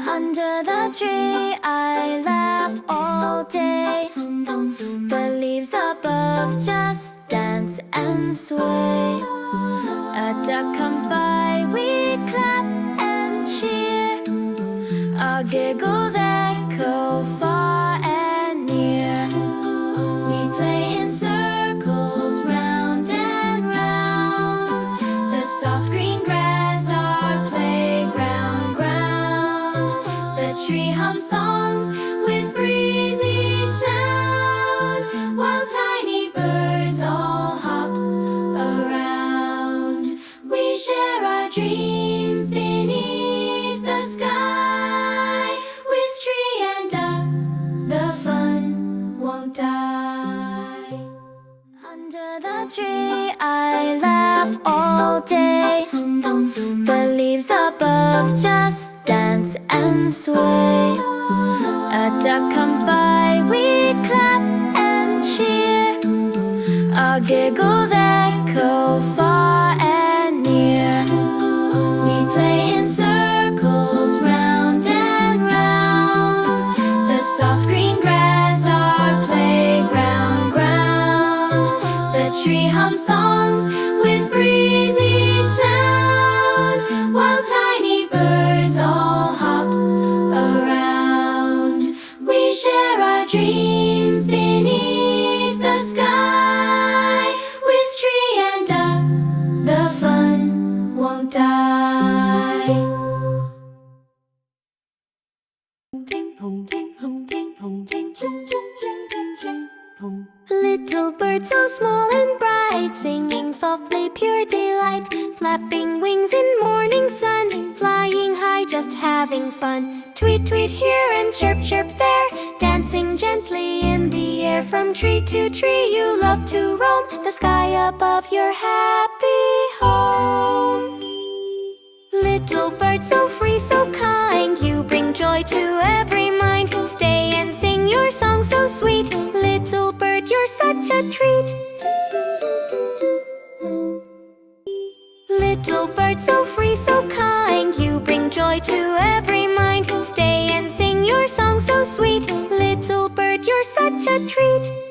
Under the tree I laugh all day. The leaves above just dance and sway. A duck comes by, we clap and cheer. Our giggles echo far and near. We play in circles round and round. The soft green grass, our playground ground. The tree hums songs with breezy sound, while tiny birds all hop around. We share our dreams beneath the sky. With tree and duck, the fun won't die. Under the tree I laugh all day. The leaves above just dance and sway. A duck comes by, we clap and cheer. Our giggles echo far and near. We play in circles round and round. The soft green grass, our playground ground. The tree hums songs with breezy sound, while tiny birds all hop around. We share our dreams beneath the sky. With tree and duck, the fun won't die. Little bird so small and bright, singing softly pure delight, flapping wings in morning sun, flying high just having fun. Tweet tweet here and chirp chirp there, dancing gently in the air. From tree to tree you love to roam, the sky above your happy home. Little bird so free, so kind, you bring joy to every mind. Stay and sing your song so sweet, little bird, you're such a treat. Little bird so free, so kind, you bring joy to every mind. Stay and sing your song so sweet, little bird, you're such a treat.